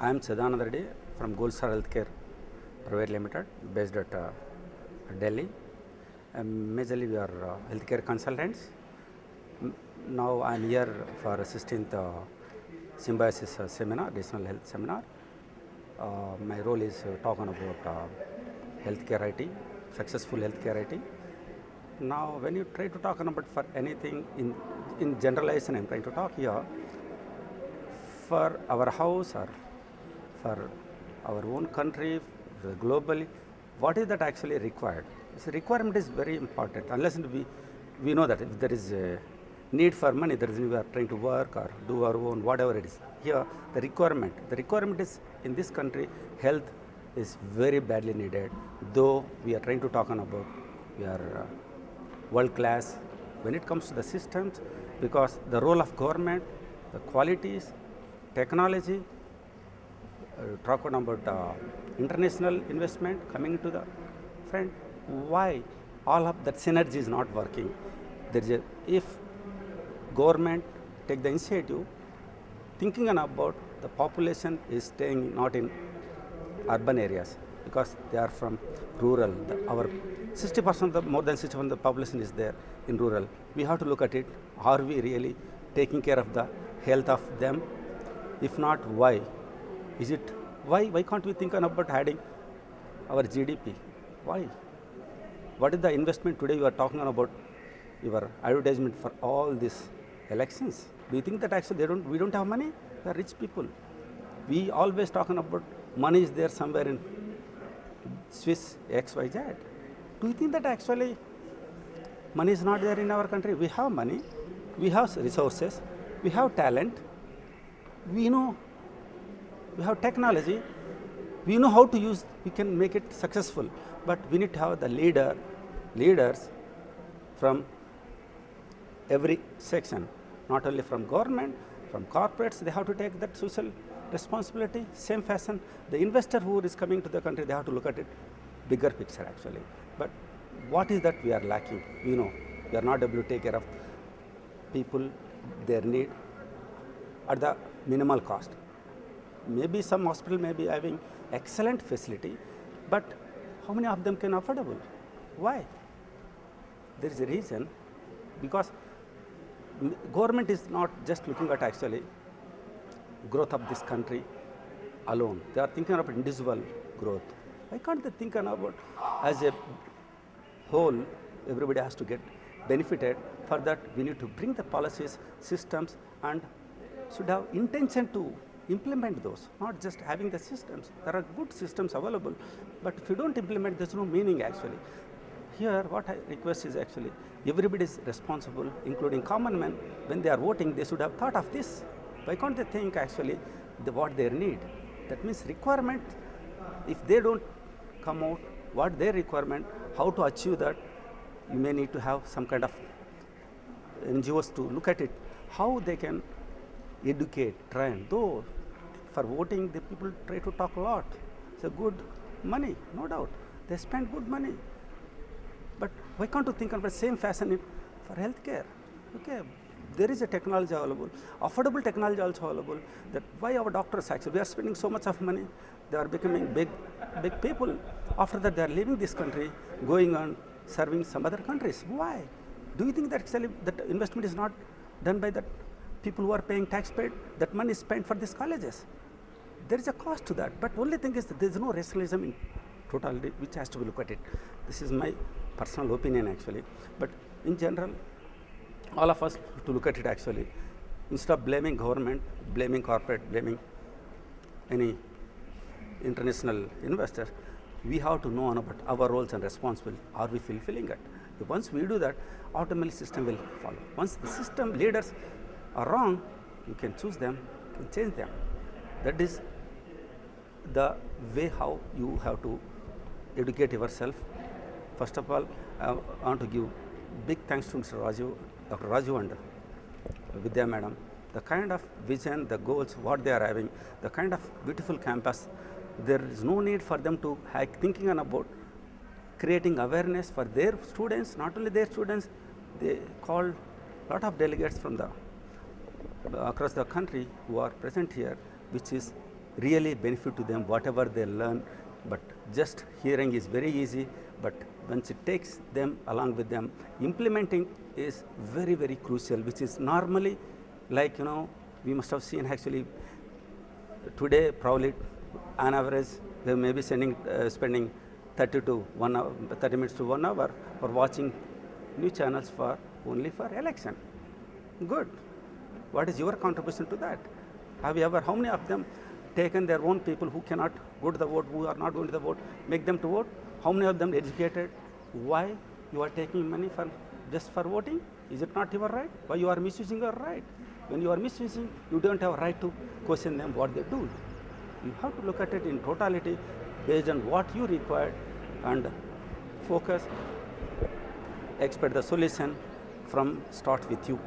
I am Sadananda Reddy from Gold Star Healthcare Private Limited, based at Delhi. Majorly, we are healthcare consultants. Now I am here for 16th Symbiosis seminar, additional health seminar. My role is talking about healthcare IT, successful healthcare IT. Now, when you try to talk about for anything in generalization, I am trying to talk here for our house or for our own country, globally, what is that actually required? So requirement is very important. Unless we know that if there is a need for money, there is we are trying to work or do our own, whatever it is. Here, the requirement is in this country, health is very badly needed. Though we are trying to talk on about, we are world class when it comes to the systems, because the role of government, the qualities, technology, talking about international investment coming into the front. Why all of that synergy is not working? If government take the initiative, thinking about the population is staying not in urban areas because they are from rural. Our 60% more than 60% of the population is there in rural. We have to look at it. Are we really taking care of the health of them? If not, why? Is it why can't we think about adding our GDP? Why? What is the investment today you are talking about your advertisement for all these elections? Do you think that actually we don't have money? We are rich people. We always talking about money is there somewhere in Swiss XYZ. Do you think that actually money is not there in our country? We have money, we have resources, we have talent, we know, we have technology, we know how to use, we can make it successful, but we need to have the leaders from every section, not only from government, from corporates, they have to take that social responsibility. Same fashion, the investor who is coming to the country, they have to look at it bigger picture actually. But what is that we are lacking? We know we are not able to take care of people, their need at the minimal cost. Maybe some hospital may be having excellent facility, but how many of them can affordable? Why? There is a reason, because government is not just looking at actually growth of this country alone. They are thinking about individual growth. Why can't they think about as a whole, everybody has to get benefited? For that, we need to bring the policies, systems, and should have intention to implement those, not just having the systems. There are good systems available, but if you don't implement, there's no meaning actually. Here, what I request is actually, everybody is responsible, including common men. When they are voting, they should have thought of this. Why can't they think actually what they need? That means requirement, if they don't come out, what their requirement, how to achieve that, you may need to have some kind of NGOs to look at it, how they can educate, train. Though for voting, the people try to talk a lot. It's a good money, no doubt. They spend good money. But why can't you think of the same fashion for healthcare? Okay, there is a technology available, affordable technology also available. That why our doctors actually, we are spending so much of money, they are becoming big people. After that, they are leaving this country, going on serving some other countries. Why? Do you think that actually that investment is not done by the people who are paying tax paid? That money is spent for these colleges. There is a cost to that. But only thing is that there is no rationalism in totality which has to be looked at it. This is my personal opinion actually. But in general, all of us to look at it actually, instead of blaming government, blaming corporate, blaming any international investor, we have to know about our roles and responsibilities. Are we fulfilling it? Once we do that, automatically system will follow. Once the system leaders are wrong, you can choose them, you can change them. That is the way how you have to educate yourself. First of all, I want to give big thanks to Mr. Raju, Dr. Raju and Vidya Madam. The kind of vision, the goals, what they are having, the kind of beautiful campus, there is no need for them to thinking about creating awareness for their students, not only their students, they called a lot of delegates from the across the country who are present here, which is really benefit to them whatever they learn. But just hearing is very easy, but once it takes them along with them, implementing is very, very crucial, which is normally, like, we must have seen actually today probably on average they may be spending 30 minutes to 1 hour for watching news channels for only for election. Good. What is your contribution to that? Have you ever, how many of them taken their own people who cannot go to the vote, who are not going to the vote, make them to vote? How many of them educated? Why you are taking money for just for voting? Is it not your right? Why you are misusing your right? When you are misusing, you don't have a right to question them what they do. You have to look at it in totality based on what you require and focus, expect the solution from start with you.